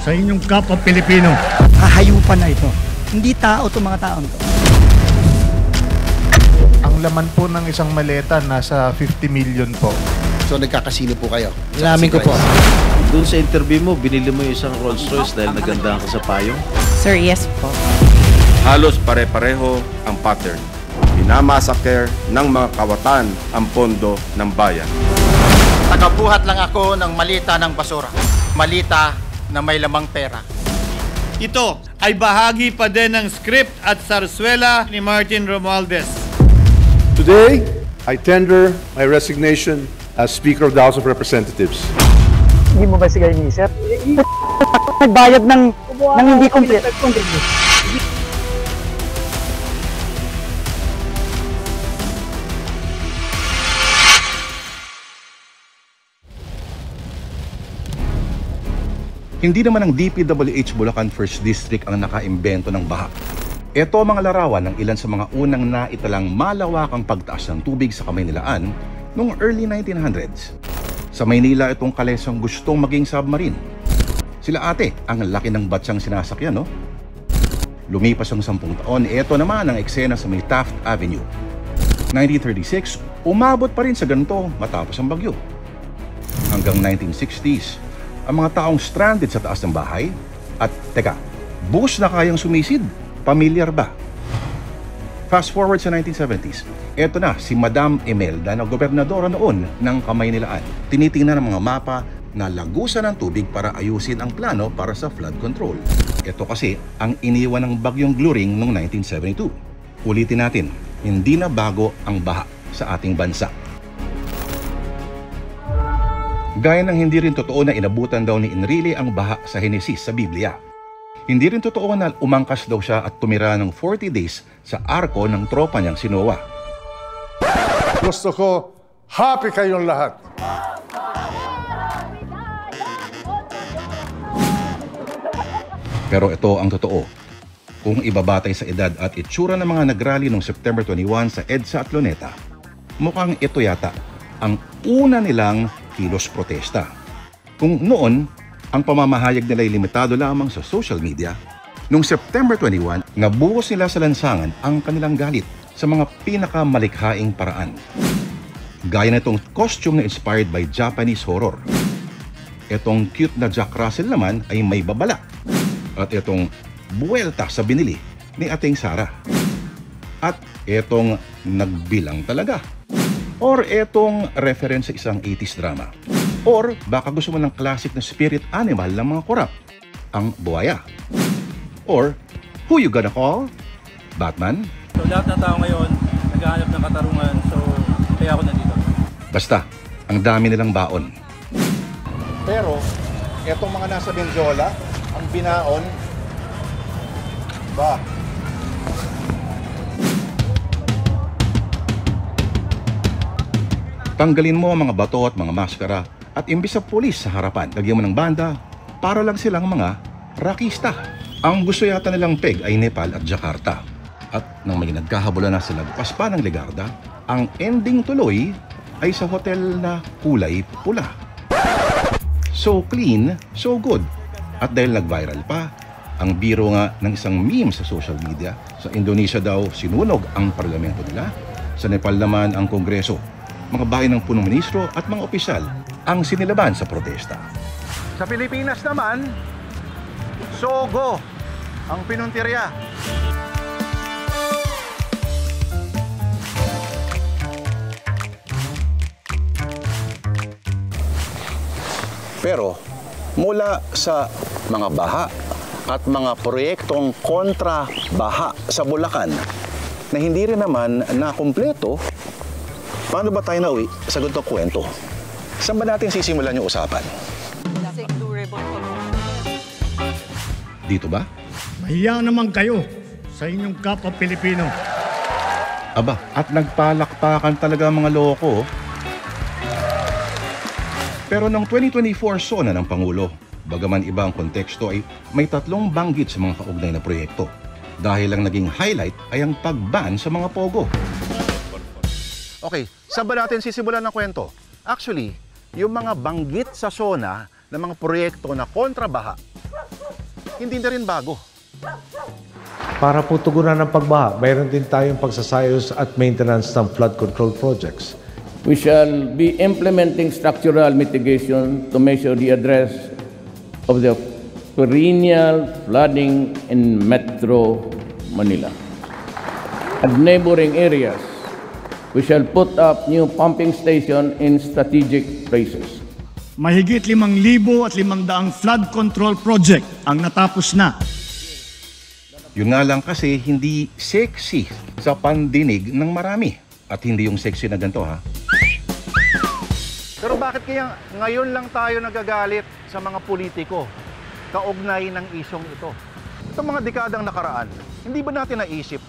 sa inyong kapwa Pilipino. Kahayupan na ito. Hindi tao itong mga taon to. Ang laman po ng isang maleta nasa 50 million po. So nagkakasino po kayo? Alamin ko po. Doon sa interview mo, binili mo yung isang Rolls Royce dahil nagandahan ka sa payong? Sir, yes po. Halos pare-pareho ang pattern. Minamasaker ng mga kawatan ang pondo ng bayan. Tagabuhat lang ako ng malita ng basura. Malita na may lamang pera. Ito ay bahagi pa din ng script at sarswela ni Martin Romualdez. Today, I tender my resignation as Speaker of the House of Representatives. Hindi mo ba sigay ni sir? Nagbayad ng hindi complete. Hindi naman ang DPWH Bulacan 1st District ang nakaimbento ng baha. Ito ang mga larawan ng ilan sa mga unang naitalang malawakang pagtaas ng tubig sa Kamaynilaan noong early 1900s. Sa Maynila itong kalesang gustong maging submarine. Sila ate, ang laki ng batsyang sinasakyan, no? Lumipas ang 10 taon, ito naman ang eksena sa may Taft Avenue. 1936, umabot pa rin sa ganito matapos ang bagyo. Hanggang 1960s, ang mga taong stranded sa taas ng bahay at, teka, bus na kayang sumisid. Pamilyar ba? Fast forward sa 1970s, eto na si Madam Imelda na gobernadora noon ng Kamaynilaan. Tinitingnan ng mga mapa na lagusan ng tubig para ayusin ang plano para sa flood control. Ito kasi ang iniwan ng bagyong Gluring noong 1972. Ulitin natin, hindi na bago ang baha sa ating bansa. Gaya ng hindi rin totoo na inabutan daw ni Enrile ang baha sa Henesis sa Biblia. Hindi rin totoo na umangkas daw siya at tumira ng 40 days sa arko ng tropa niyang si Noah. Gusto ko, happy kayong lahat. Pero ito ang totoo. Kung ibabatay sa edad at itsura ng mga nagrally noong September 21 sa EDSA at Luneta, mukhang ito yata ang una nilang kilos protesta. Kung noon, ang pamamahayag nila ay limitado lamang sa social media, noong September 21, nabuhos nila sa lansangan ang kanilang galit sa mga pinakamalikhaing paraan. Gaya na itong costume na inspired by Japanese horror. Itong cute na Jack Russell naman ay may babala. At itong buwelta sa binili ni Ating Sara. At itong nagbilang talaga. Or itong reference sa isang 80s drama. Or baka gusto mo ng classic na spirit animal ng mga korap, ang buhaya. Or, who you gonna call? Batman? So lahat ng tao ngayon, naghahanap ng katarungan, so kaya ako nandito. Basta, ang dami nilang baon. Pero, etong mga nasa Benjola, ang binaon, ba? Tanggalin mo ang mga bato at mga maskara at imbis sa pulis sa harapan, lagyan mo ng banda para lang silang mga rakista. Ang gusto yata nilang peg ay Nepal at Jakarta. At nang may nagkahabulan na sila bukas pa ng Legarda, ang ending tuloy ay sa hotel na kulay pula. So clean, so good. At dahil nag-viral pa, ang biro nga ng isang meme sa social media, sa Indonesia daw sinunog ang parlamento nila, sa Nepal naman ang kongreso, mga bahay ng punong ministro at mga opisyal ang sinilaban sa protesta. Sa Pilipinas naman, Sogo ang pinuntirya. Pero mula sa mga baha at mga proyektong kontra-baha sa Bulacan na hindi rin naman nakumpleto, paano ba tayo nauwi sa ganitong kwento? Saan ba natin sisimulan yung usapan? Dito ba? Mahiya naman kayo sa inyong kapwa Pilipino. Aba, at nagpalakpakan talaga mga loko. Pero noong 2024 sona ng Pangulo, bagaman iba ang konteksto ay may 3 banggit sa mga kaugnay na proyekto. Dahil ang naging highlight ay ang pag-ban sa mga pogo. Okay, saan ba natin sisimulan ng kwento? Actually, yung mga banggit sa SONA ng mga proyekto na kontrabaha hindi na rin bago. Para po tugunan ng pagbaha, mayroon din tayong pagsasayos at maintenance ng flood control projects. We shall be implementing structural mitigation to measure the address of the perennial flooding in Metro Manila. At neighboring areas, we shall put up new pumping station in strategic places. Mahigit 5,500 flood control project ang natapos na. Yun nga lang kasi hindi sexy sa pandinig ng marami. At hindi yung sexy na ganito, ha? Pero bakit kaya ngayon lang tayo nagagalit sa mga politiko kaugnay ng isyong ito? Itong mga dekadang nakaraan, hindi ba natin naisip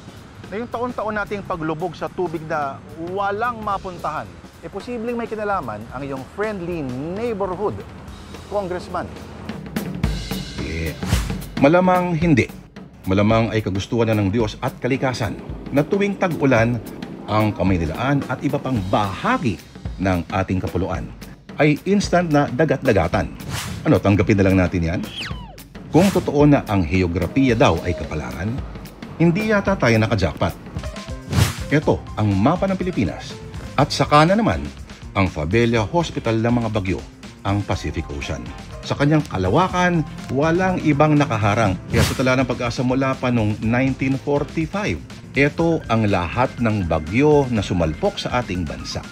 na yung taon-taon nating paglubog sa tubig na walang mapuntahan, posibleng may kinalaman ang iyong friendly neighborhood, Congressman? Malamang hindi. Malamang ay kagustuhan na ng Diyos at kalikasan na tuwing tag-ulan, ang Kamaynilaan at iba pang bahagi ng ating kapuluan ay instant na dagat-dagatan. Ano, tanggapin na lang natin yan? Kung totoo na ang heograpiya daw ay kapalaran, hindi yata tayo naka-jackpot. Ito ang mapa ng Pilipinas at saka na naman ang Fabella Hospital ng mga bagyo, ang Pacific Ocean. Sa kanyang kalawakan, walang ibang nakaharang. Kaya sa Tala ng Pag-asa mula pa noong 1945, ito ang lahat ng bagyo na sumalpok sa ating bansa.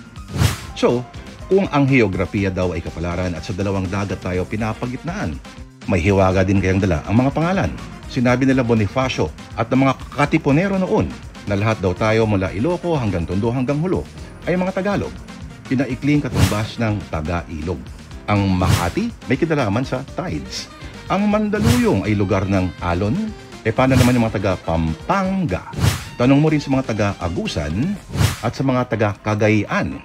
So, kung ang heograpiya daw ay kapalaran at sa dalawang dagat tayo pinapagitnaan, may hiwaga din kayang dala ang mga pangalan. Sinabi nila Bonifacio at ng mga katipunero noon na lahat daw tayo mula Iloco hanggang Tondo hanggang Hulo ay mga Tagalog. Pinaikling katumbas ng Taga-Ilog. Ang Makati may kinalaman sa tides. Ang Mandaluyong ay lugar ng alon. Paano naman yung mga taga-Pampanga? Tanong mo rin sa mga taga-Agusan at sa mga taga-Cagayan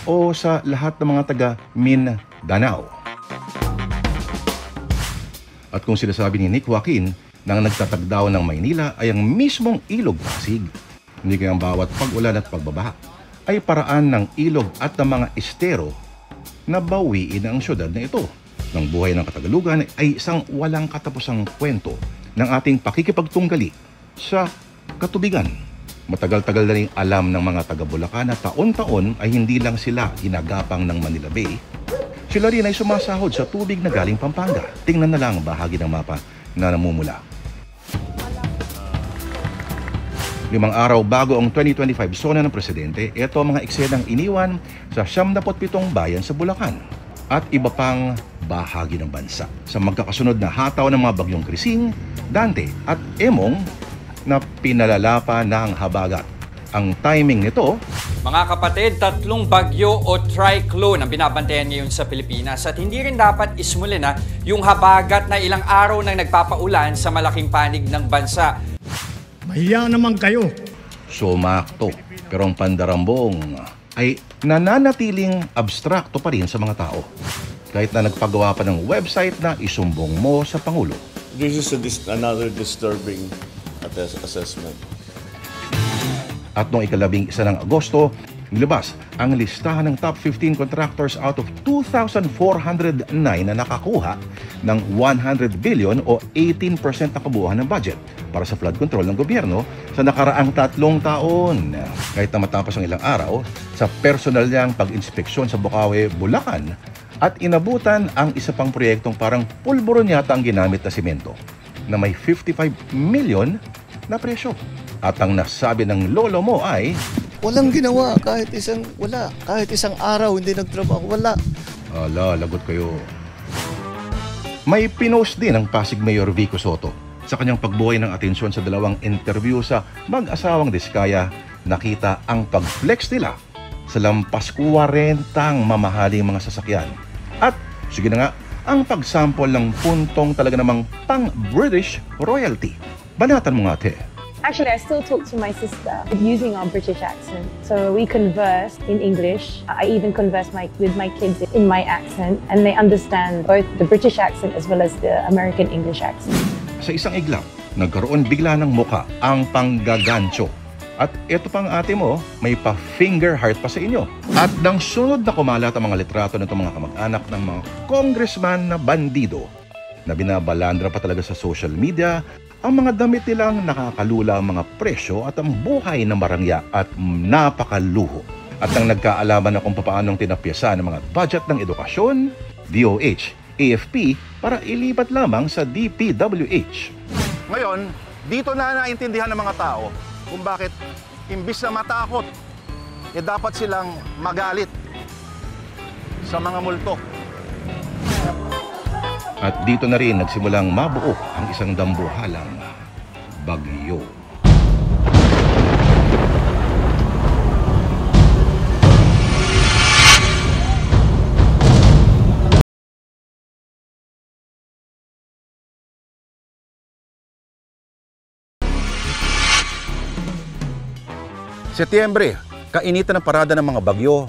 o sa lahat ng mga taga-Mindanao. At kung sinasabi ni Nick Joaquin na ang nagtatagdaw ng Maynila ay ang mismong ilog Pasig, hindi kayang bawat pag-ulan at pagbabaha ay paraan ng ilog at ng mga estero na bawiin ang syudad na ito. Ng buhay ng Katagalugan ay isang walang katapusang kwento ng ating pakikipagtunggali sa katubigan. Matagal-tagal na rin alam ng mga taga-Bulacan na taon-taon ay hindi lang sila ginagapang ng Manila Bay. Sila rin ay sumasahod sa tubig na galing Pampanga. Tingnan na lang bahagi ng mapa na namumula. 5 araw bago ang 2025 sona ng presidente, ito ang mga eksenang iniwan sa 77 bayan sa Bulacan at iba pang bahagi ng bansa. Sa magkakasunod na hataw ng mga bagyong Krising, Dante at Emong na pinalala pa ng habagat. Ang timing nito, mga kapatid, 3 bagyo o cyclone ang binabantayan ngayon sa Pilipinas at hindi rin dapat ismulin yung habagat na ilang araw nang nagpapaulan sa malaking panig ng bansa. Mahiya naman kayo. Sumakto. Pero ang pandarambong ay nananatiling abstrakto pa rin sa mga tao. Kahit na nagpagawa pa ng website na isumbong mo sa Pangulo. This is another disturbing assessment. At noong 11 ng Agosto, nilabas ang listahan ng top 15 contractors out of 2,409 na nakakuha ng 100 billion o 18% na kabuuan ng budget para sa flood control ng gobyerno sa nakaraang 3 taon. Kahit na matapos ang ilang araw, sa personal niyang pag-inspeksyon sa Bukawi, Bulacan, at inabutan ang isa pang proyektong parang pulburon yata ang ginamit na simento na may 55 million na presyo. At ang nasabi ng lolo mo ay, walang ginawa, kahit isang araw hindi nagtrabaho, wala. Ala, lagot kayo. May pinost din ang Pasig Mayor Vico Soto sa kanyang pagbuhay ng atensyon sa 2 interview sa mag-asawang Diskaya. Nakita ang pag-flex nila sa lampas 40 mamahaling mga sasakyan. At sige na nga, ang pagsample ng puntong talaga namang pang-British royalty. Banatan mo nga, te. Actually, I still talk to my sister using our British accent. So we converse in English. I even converse with my kids in my accent, and they understand both the British accent as well as the American English accent. Sa isang iglap, nagkaroon bigla ng muka ang panggagancho. At ito pang ate mo, may pa-finger heart pa sa inyo. At nang sunod na kumalat ang mga litrato ng mga kamag-anak ng mga congressman na bandido, na binabalandra pa talaga sa social media ang mga damit nilang nakakalula ang mga presyo at ang buhay na marangya at napakaluho. At ang nagkaalaman na kung paanong tinapyasa ng mga budget ng edukasyon, DOH, AFP para ilipat lamang sa DPWH. Ngayon, dito na naintindihan ng mga tao kung bakit imbis na matakot, dapat silang magalit sa mga multo. At dito na rin nagsimulang mabuo ang isang dambuhalang bagyo. Setyembre, kainitan ng parada ng mga bagyo.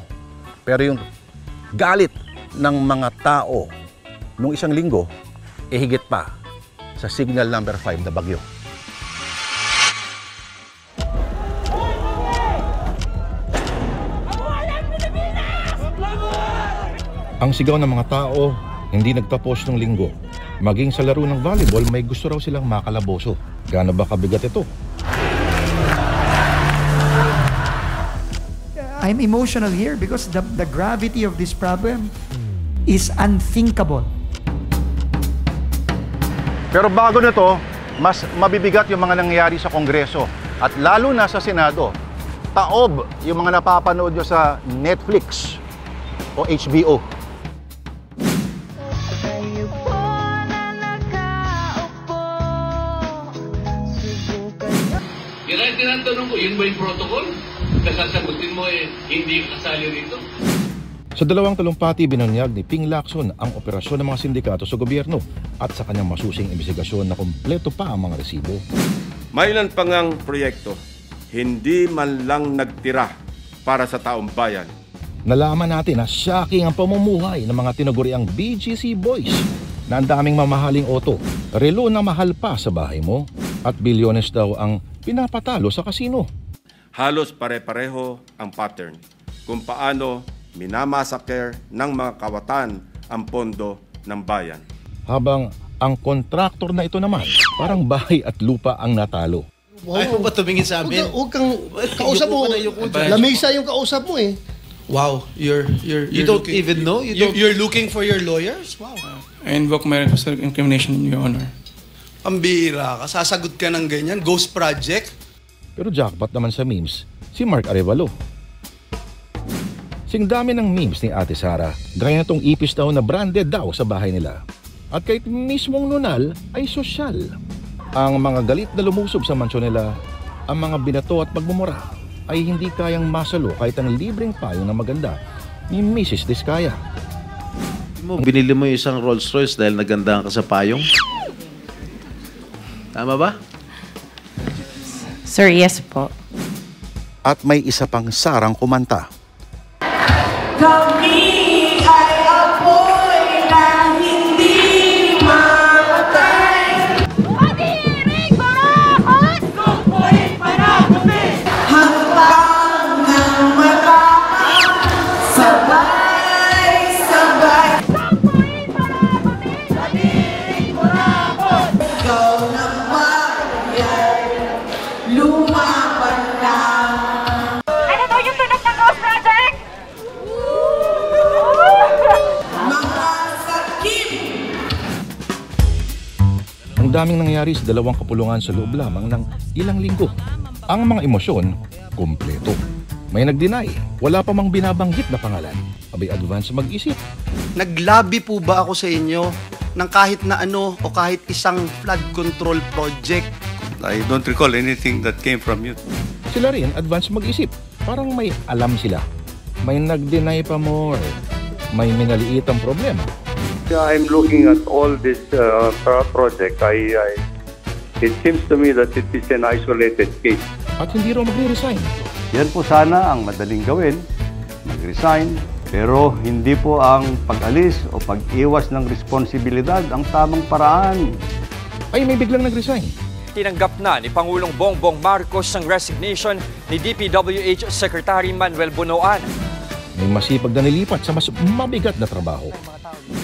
Pero yung galit ng mga tao nung isang linggo, higit pa sa signal number 5 na bagyo. Ang sigaw ng mga tao hindi nagtapos nung linggo. Maging sa laro ng volleyball, may gusto raw silang makalaboso. Gaano ba kabigat ito? I'm emotional here because the gravity of this problem is unthinkable. Pero bago nito, mas mabibigat yung mga nangyayari sa Kongreso at lalo na sa Senado. Taob yung mga napapanood nyo sa Netflix o HBO. Tinatanong ko, yun ba yung protocol? Kasasagutin mo hindi kasali rito? Sa dalawang talumpati, binunyag ni Ping Lacson ang operasyon ng mga sindikato sa gobyerno at sa kanyang masusing investigasyon na kumpleto pa ang mga resibo. May ilan pa ngang proyekto, hindi man lang nagtira para sa taong bayan. Nalaman natin na shocking ang pamumuhay ng mga tinaguriang BGC boys na ang daming mamahaling auto, relo na mahal pa sa bahay mo at bilyones daw ang pinapatalo sa kasino. Halos pare-pareho ang pattern kung paano minamasaker ng mga kawatan ang pondo ng bayan. Habang ang kontraktor na ito naman, parang bahay at lupa ang natalo. Ayaw ba tumingin sa amin? Huwag kang kausap mo. Lamesa yung kausap mo eh. Wow, you don't even know? You're looking for your lawyers? Wow. I invoke my right to incrimination, Your Honor. Ang bihira ka, sasagot ka ng ganyan, ghost project? Pero jackpot naman sa memes, si Mark Arevalo. Sing dami ng memes ni Ate Sara, gaya na tong ipis daw na branded daw sa bahay nila. At kahit mismong nunal ay sosyal. Ang mga galit na lumusob sa mansyon nila, ang mga binato at pagmumura, ay hindi kayang masalo kahit ang libreng payong na maganda ni Mrs. Diskaya. Binili mo yung isang Rolls Royce dahil nagandahan ka sa payong? Tama ba? Sir, yes po. At may isa pang sarang kumanta. Kami ay apoy na hindi mamatay. Pag-ibig marakot! Supoy para kami! Hanggang ng matapang sabay-sabay. Supoy para kami! Pag-ibig marakot! Ikaw naman ay lumaban na. Ano daw yung tunog ng Ghost Project? Ang daming nangyayari sa dalawang kapulungan sa loob lamang ng ilang linggo. Ang mga emosyon, kumpleto. May nag-deny, wala pa mang binabanggit na pangalan. Abay advance mag-isip. Naglabi po ba ako sa inyo ng kahit na ano o kahit isang flood control project? I don't recall anything that came from you. Sila rin advance mag-isip. Parang may alam sila. May nag-deny pa more. May minaliit ang problema. I'm looking at all this project. It seems to me that it is an isolated case. At hindi raw magre-resign. Yan po sana ang madaling gawin, mag-resign. Pero hindi po ang pag-alis o pag-iwas ng responsibilidad ang tamang paraan. Ay, may biglang nag-resign. Tinanggap na ni Pangulong Bongbong Marcos ang resignation ni DPWH Secretary Manuel Bunoan. May masipag na nilipat sa mas mabigat na trabaho.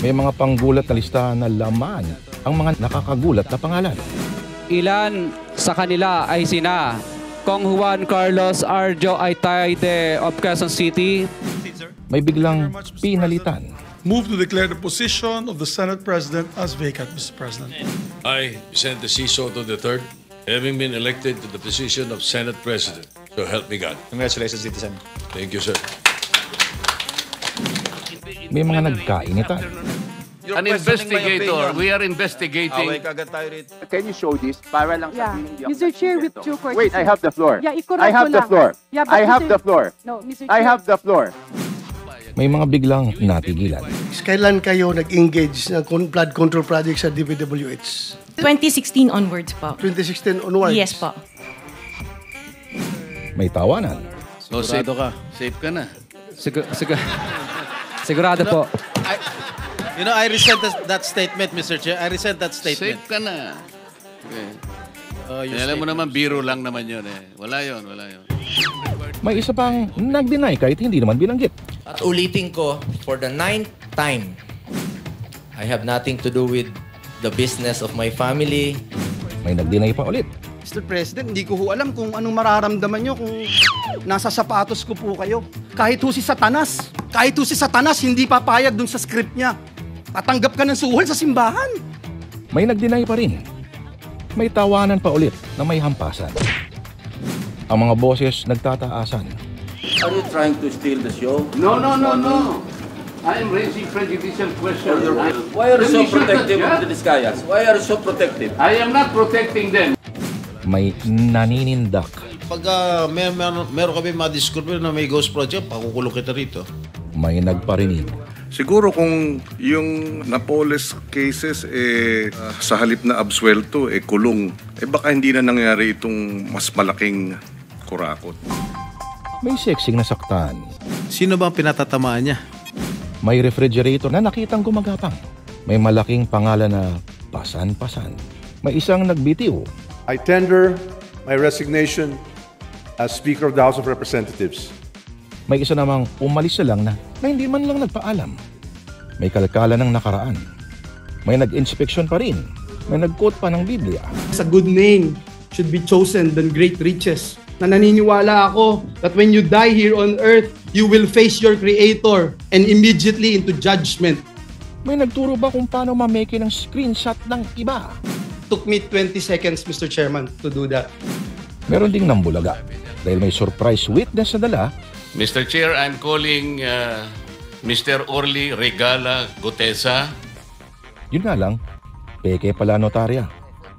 May mga panggulat na listahan na laman ang mga nakakagulat na pangalan. Ilan sa kanila ay sina Kong Juan Carlos Arjo Aytayde of Quezon City. May biglang pinalitan. Move to declare the position of the Senate President as vacant, Mr. President. I, Vicente C. Soto III, having been elected to the position of Senate President. So help me God. Congratulations, citizen. Thank you, sir. May mga nagkainitan. An investigator. We are investigating. Can you show this para lang Yeah. sabihin hindi ako Mr. Chair, with due courtesy. Wait, I have the floor. Yeah, I have the floor. Yeah, but I have Mr. the floor. No, Mr. I Chair. have the floor. May mga biglang natigilan. Kailan kayo nag-engage ng flood control project sa DPWH? 2016 onwards po. 2016 onwards? Yes po. May tawanan. So, safe ka. Safe ka na. Sigurado po. You know, I resent that statement, Mr. Chair. I resent that statement. Safe ka na. Okay. Your Alam mo statement. naman, biro lang naman yun eh. Wala yun. May isa pang nag-deny kahit hindi naman binanggit. At ulitin ko, for the 9th time, I have nothing to do with the business of my family. May nag-deny pa ulit. Mr. President, hindi ko ho alam kung anong mararamdaman nyo kung nasa sapatos ko po kayo. Kahit ho si Satanas, hindi papayag dun sa script niya. Tatanggap ka ng suhol sa simbahan. May nag-deny pa rin. May tawanan pa ulit na may hampasan. Ang mga boses nagtataasan. Are you trying to steal the show? No. I am raising prejudicial questions. Why are you so protective of the Discayas? Why are you so protective? I am not protecting them. May naninindak. Pag meron kami madiscover na may ghost project, pakukulong kita rito. May nagparinig. Siguro kung yung Napoles cases sa halip na absuelto kulong, baka hindi na nangyari itong mas malaking kurakot. May sexing nasaktan. Sino ba ang pinatatamaan niya? May refrigerator na nakitang gumagapang. May malaking pangalan na pasan-pasan. May isang nagbitiw. I tender my resignation as Speaker of the House of Representatives. May isa namang umalis na lang na hindi man lang nagpaalam. May kalkala ng nakaraan. May nag-inspeksyon pa rin. May nag-quote pa ng Biblia. A good name should be chosen than great riches. Na naniniwala ako that when you die here on earth, you will face your Creator and immediately into judgment. May nagturo ba kung paano mameke ng screenshot ng iba? Took me 20 seconds, Mr. Chairman, to do that. Meron ding nambulaga dahil may surprise witness na dala. Mr. Chair, I'm calling Mr. Orly Regala Gutesa. Yun nga lang, peke pala notarya.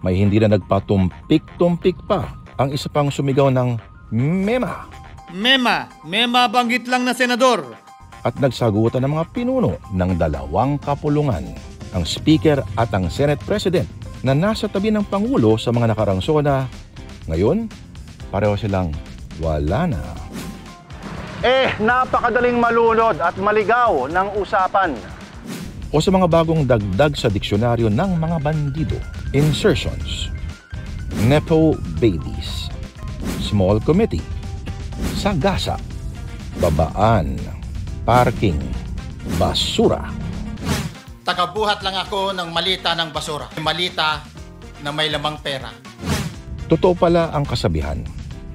May hindi na nagpatumpik-tumpik pa ang isa pang sumigaw ng mema. Mema banggit lang na senador. At nagsagutan ng mga pinuno ng dalawang kapulungan, ang Speaker at ang Senate President na nasa tabi ng Pangulo sa mga nakarang SONA. Ngayon, pareho silang wala na. Napakadaling malunod at maligaw ng usapan. O sa mga bagong dagdag sa diksyonaryo ng mga bandido, insertions, nepo babies, small committee, sagasa, babaan, parking, basura. Tagabuhat lang ako ng malita ng basura. Malita na may lamang pera. Totoo pala ang kasabihan.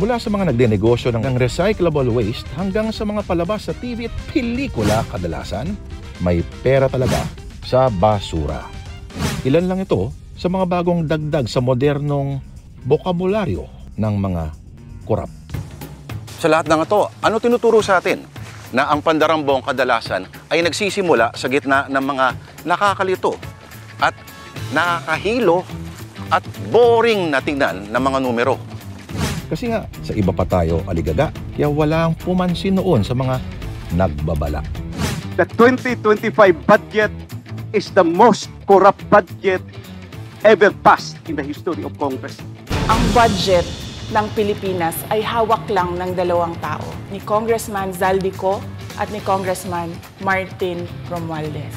Mula sa mga nagdenegosyo ng recyclable waste hanggang sa mga palabas sa TV at pelikula kadalasan, may pera talaga sa basura. Ilan lang ito sa mga bagong dagdag sa modernong bokabularyo ng mga korap. Sa lahat ng ito, ano tinuturo sa atin? Na ang pandarambong kadalasan ay nagsisimula sa gitna ng mga nakakalito at nakakahilo at boring na tingnan ng mga numero. Kasi nga, sa iba pa tayo aligaga, kaya walang pumansin noon sa mga nagbabala. The 2025 budget is the most corrupt budget ever passed in the history of Congress. Ang budget ng Pilipinas ay hawak lang ng dalawang tao, ni Congressman Zaldico at ni Congressman Martin Romualdez.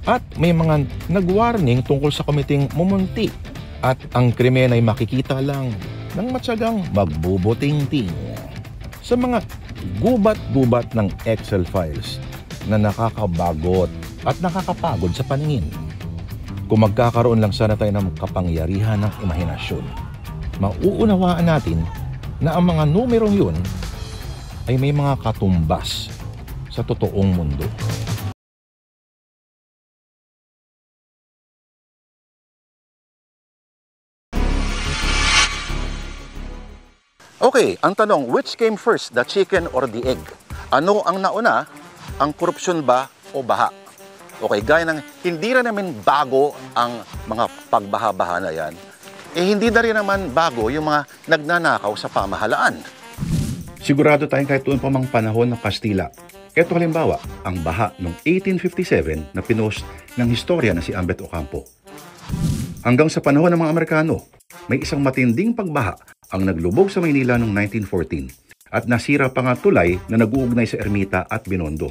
At may mga nag-warning tungkol sa komiting mumunti at ang krimen ay makikita lang ng matyagang magbubuting-ting. Sa mga gubat-gubat ng Excel files na nakakabagot at nakakapagod sa paningin. Kung magkakaroon lang sana tayo ng kapangyarihan ng imahinasyon, mauunawaan natin na ang mga numerong yun ay may mga katumbas sa totoong mundo. Okay, ang tanong, which came first, the chicken or the egg? Ano ang nauna? Ang korupsyon ba o baha? Okay, gaya ng hindi rin naman bago ang mga pagbaha-baha na yan, hindi na rin naman bago yung mga nagnanakaw sa pamahalaan. Sigurado tayong kahit doon pa mang panahon ng Kastila. Ito halimbawa, ang baha noong 1857 na pinost ng historia na si Ambet Ocampo. Hanggang sa panahon ng mga Amerikano, may isang matinding pagbaha ang naglubog sa Maynila noong 1914 at nasira pa nga tulay na nag-uugnay sa Ermita at Binondo.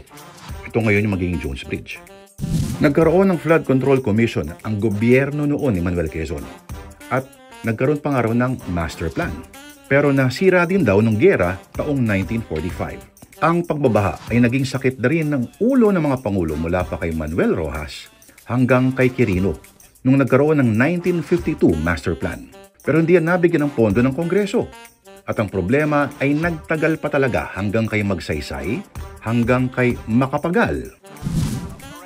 Ito ngayon yung magiging Jones Bridge. Nagkaroon ng Flood Control Commission ang gobyerno noon ni Manuel Quezon at nagkaroon pa nga raw ng master plan. Pero nasira din daw ng giyera taong 1945. Ang pagbabaha ay naging sakit na rin ng ulo ng mga pangulo mula pa kay Manuel Rojas hanggang kay Quirino nung nagkaroon ng 1952 master plan. Pero hindi yan nabigyan ng pondo ng Kongreso. At ang problema ay nagtagal pa talaga hanggang kay Magsaysay, hanggang kay Macapagal.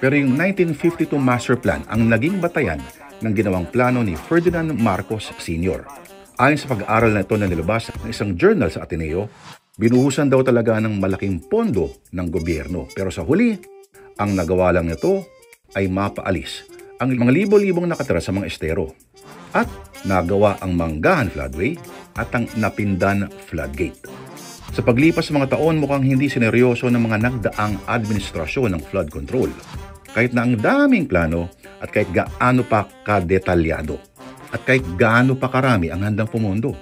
Pero yung 1952 master plan ang naging batayan ng ginawang plano ni Ferdinand Marcos Sr. Ayon sa pag-aaral na ito na nilabas ng isang journal sa Ateneo, binuhusan daw talaga ng malaking pondo ng gobyerno. Pero sa huli, ang nagawa lang nito ay mapaalis ang mga libo-libong nakatira sa mga estero. At nagawa ang Manggahan Floodway at ang Napindan Floodgate. Sa paglipas ng mga taon, mukhang hindi sineryoso ng mga nagdaang administrasyon ng flood control. Kahit na ang daming plano at kahit gaano pa kadetalyado at kahit gaano pa karami ang handang pumondo.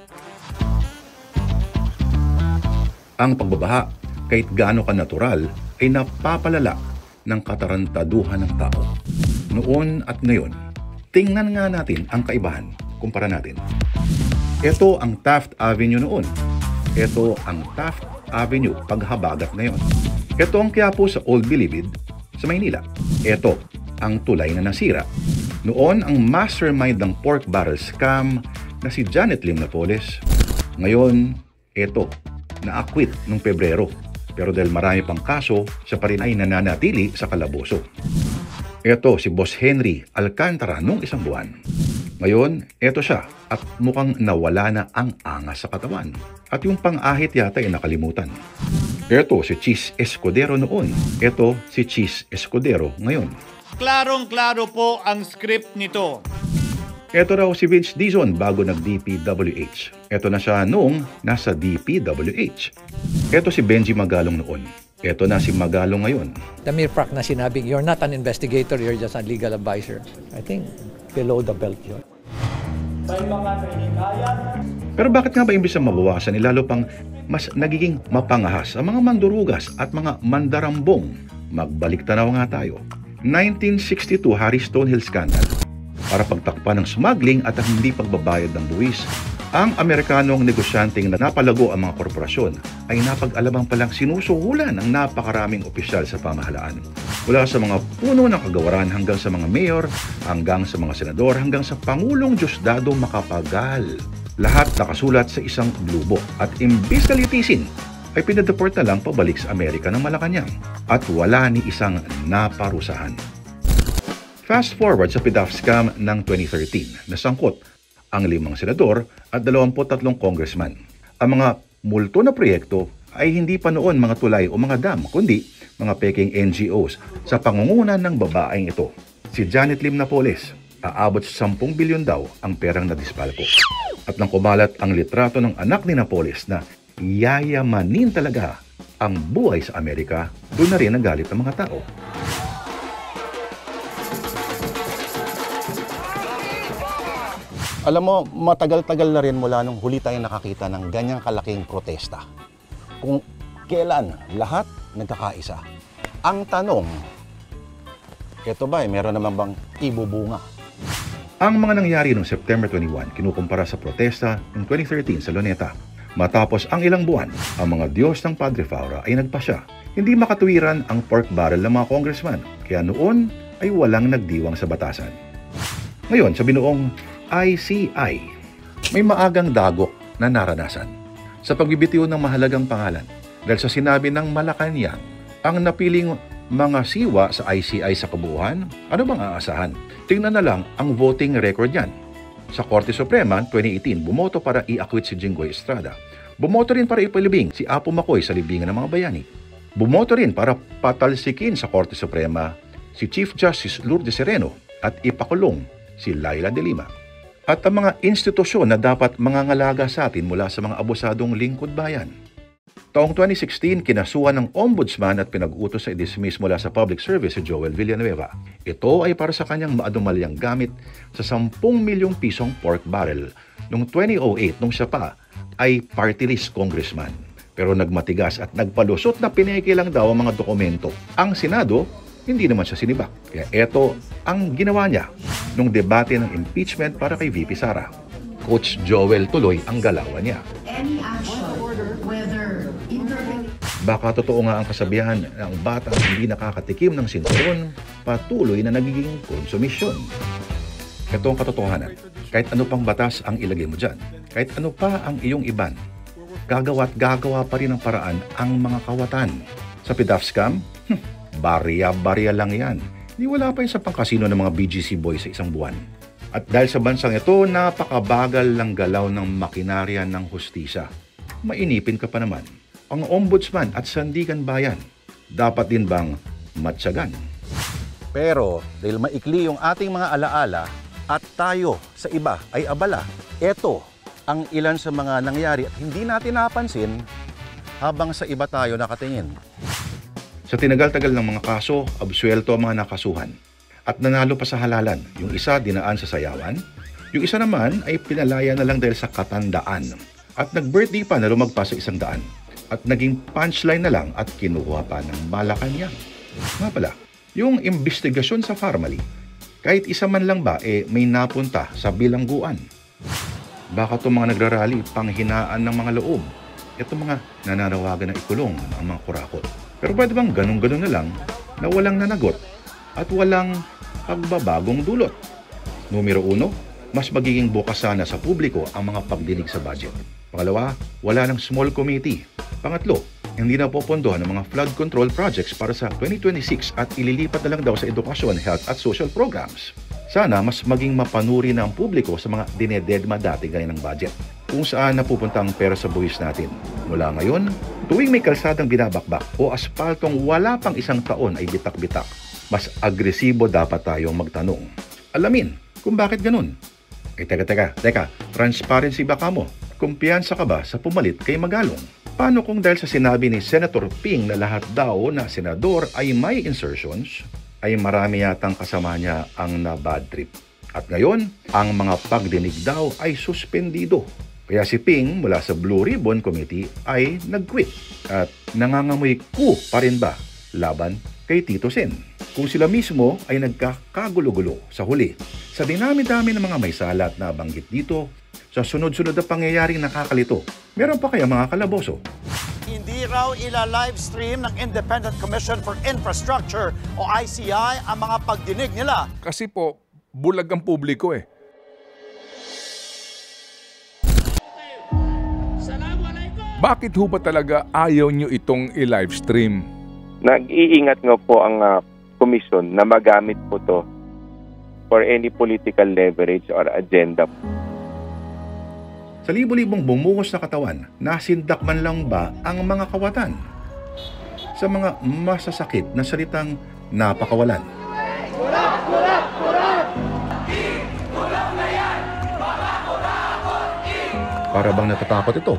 Ang pagbabaha, kahit gaano ka natural, ay napapalala ng katarantaduhan ng tao. Noon at ngayon, tingnan nga natin ang kaibahan kumpara natin. Ito ang Taft Avenue noon. Ito ang Taft Avenue paghabagat ngayon. Ito ang Quiapo sa Old Bilibid sa Maynila. Ito ang tulay na nasira. Noon ang mastermind ng pork barrel scam na si Janet Lim Napoles. Ngayon, ito, na-acquit noong Pebrero. Pero dahil marami pang kaso, siya pa rin ay nananatili sa kalaboso. Ito si Boss Henry Alcantara noong isang buwan. Ngayon, eto siya at mukhang nawala na ang angas sa katawan. At yung pang-ahit yata ay nakalimutan. Eto si Cheese Escudero noon. Eto si Cheese Escudero ngayon. Klarong-klaro po ang script nito. Eto raw si Vince Dizon bago nag-DPWH. Eto na siya noong nasa DPWH. Eto si Benji Magalong noon. Eto na si Magalong ngayon. The mere fact na sinabing you're not an investigator, you're just a legal advisor. I think below the belt yun. Pero bakit nga ba imbis na mabawasan, lalo pang mas nagiging mapangahas ang mga mandurugas at mga mandarambong? Magbalik tanaw nga tayo. 1962 Harry Stonehill Scandal. Para pagtakpan ng smuggling at ang hindi pagbabayad ng buwis, ang Amerikanong negosyanteng na napalago ang mga korporasyon ay napag-alabang palang sinusuhulan ng napakaraming opisyal sa pamahalaan. Mula sa mga puno ng kagawaran hanggang sa mga mayor, hanggang sa mga senador, hanggang sa Pangulong Diosdado Macapagal. Lahat nakasulat sa isang blue book at imbis na litisin, ay pinadeport na lang pabalik sa Amerika ng Malacanang at wala ni isang naparusahan. Fast forward sa PDAF scam ng 2013 na sangkot ang 5 senador at 23 congressman. Ang mga multo na proyekto ay hindi pa noon mga tulay o mga dam, kundi mga peking NGOs sa pangunguna ng babaeng ito. Si Janet Lim Napoles, aabot sa 10 bilyon daw ang perang nadispalko. At nang kumalat ang litrato ng anak ni Napoles na yayamanin talaga ang buhay sa Amerika, doon na rin nagalit ng mga tao. Alam mo, matagal-tagal na rin mula nung huli tayong nakakita ng ganyang kalaking protesta. Kung kailan lahat nagkakaisa. Ang tanong, ito ba meron naman bang ibubunga? Ang mga nangyari noong September 21 kinukumpara sa protesta noong 2013 sa Luneta. Matapos ang ilang buwan, ang mga Diyos ng Padre Faura ay nagpasya. Hindi makatuwiran ang pork barrel ng mga congressman, kaya noon ay walang nagdiwang sa batasan. Ngayon, sa binuong ICI, may maagang dagok na naranasan sa pagbibitiw ng mahalagang pangalan dahil sa sinabi ng Malacanang ang napiling mga siwa sa ICI sa kabuuan. Ano bang aasahan? Tingnan na lang ang voting record niyan. Sa Korte Suprema, 2018, bumoto para i-acquit si Jinggoy Estrada. Bumoto rin para ipalibing si Apo Macoy sa libingan ng mga bayani. Bumoto rin para patalsikin sa Korte Suprema si Chief Justice Lourdes Sereno at ipakulong si Laila de Lima. At ang mga institusyon na dapat mangangalaga sa atin mula sa mga abusadong lingkod bayan. Taong 2016, kinasuhan ng Ombudsman at pinag-utos sa i-dismiss mula sa public service si Joel Villanueva. Ito ay para sa kanyang maadumalyang gamit sa 10 milyong pisong pork barrel noong 2008 nung siya pa ay party list congressman. Pero nagmatigas at nagpalusot na pineke lang daw ang mga dokumento. Ang Senado, hindi naman siya sinibak. Kaya ito ang ginawa niya nung debate ng impeachment para kay VP Sara. Coach Joel tuloy ang galawan niya. Any action, whether Baka totoo nga ang kasabihan na ang bata hindi nakakatikim ng sinturon, patuloy na nagiging konsumisyon. Ito ang katotohanan. Kahit ano pang batas ang ilagay mo dyan, kahit ano pa ang iyong iban, gagawa at gagawa pa rin ng paraan ang mga kawatan. Sa PDAF scam, barya-barya lang yan. Hindi wala pa yung sa pangkasino ng mga BGC boys sa isang buwan. At dahil sa bansang ito, napakabagal lang galaw ng makinarya ng hustisya. Mainipin ka pa naman. Ang Ombudsman at Sandigan Bayan, dapat din bang matyagan? Pero dahil maikli yung ating mga alaala at tayo sa iba ay abala, eto ang ilan sa mga nangyari at hindi natin napansin habang sa iba tayo nakatingin. Sa tinagal-tagal ng mga kaso, absuelto ang mga nakasuhan at nanalo pa sa halalan. Yung isa dinaan sa sayawan, yung isa naman ay pinalaya na lang dahil sa katandaan at nag-birthday pa na lumagpas sa 100. At naging punchline na lang at kinuha pa ng Malacanang. Nga pala, yung investigasyon sa Farmally, kahit isa man lang ba may napunta sa bilangguan. Baka itong mga nagrarally panghinaan ng mga loob. Ito mga nananawagan na ikulong ang mga kurakot. Pero pwede bang ganun-ganun na lang na walang nanagot at walang pagbabagong dulot? Numero 1, mas magiging bukas sana sa publiko ang mga pagdinig sa budget. Pangalawa, wala ng small committee. Pangatlo, hindi na popondohan ng mga flood control projects para sa 2026 at ililipat na lang daw sa edukasyon, health at social programs. Sana mas maging mapanuri na ang publiko sa mga dinededma dati gaya ng budget. Kung saan napupunta ang pera sa buwis natin. Mula ngayon, tuwing may kalsadang binabakbak o aspaltong wala pang 1 taon ay bitak-bitak, mas agresibo dapat tayong magtanong. Alamin kung bakit ganun. Teka, transparency ba ka mo? Kumpiyansa ka ba sa pumalit kay Magalong? Paano kung dahil sa sinabi ni Senator Ping na lahat daw na senador ay may insertions, ay marami yatang kasama niya ang na-bad trip. At ngayon, ang mga pagdinig daw ay suspendido. Kaya si Ping mula sa Blue Ribbon Committee ay nag-quit. At nangangamoy coup pa rin ba laban kay Tito Sen? Kung sila mismo ay nagkakagulo-gulo sa huli. Sa dinami-dami ng mga may salat na banggit dito, sa sunod-sunod na pangyayaring nakakalito, meron pa kaya mga kalaboso? Hindi raw ila-livestream ng Independent Commission for Infrastructure o ICI ang mga pagdinig nila. Kasi po, bulag ang publiko eh. Bakit ho ba talaga ayaw nyo itong i-livestream? Nag-iingat nga po ang komisyon na magamit po to for any political leverage or agenda. Sa libo-libong bumuhos na katawan, nasindak man lang ba ang mga kawatan? Sa mga masasakit na salitang napakawalan. Para bang natatakot ito?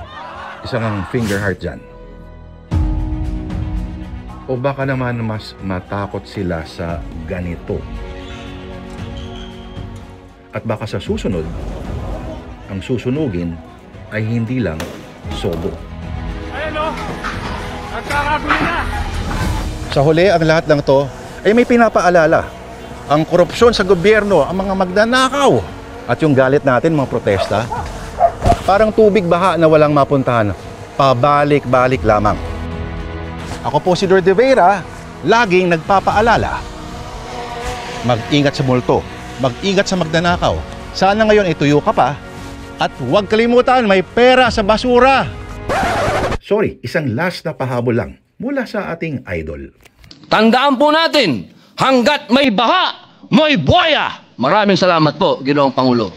Isang finger heart dyan. O baka naman mas matakot sila sa ganito. At baka sa susunod, ang susunugin ay hindi lang sobo. Ayan o! Nagkakagulo na! Sa huli, ang lahat ng to ay may pinapaalala. Ang korupsyon sa gobyerno, ang mga magnanakaw, at yung galit natin, mga protesta, parang tubig baha na walang mapuntahan. Pabalik-balik lamang. Ako po si Lord De Vera, laging nagpapaalala. Mag-ingat sa multo mag-ingat sa magnanakaw. Sana ngayon ay tuyo ka pa. At huwag kalimutan, may pera sa basura. Sorry, isang last na pahabol lang mula sa ating idol. Tandaan po natin, hanggat may baha, may buhaya. Maraming salamat po, Ginoong Pangulo.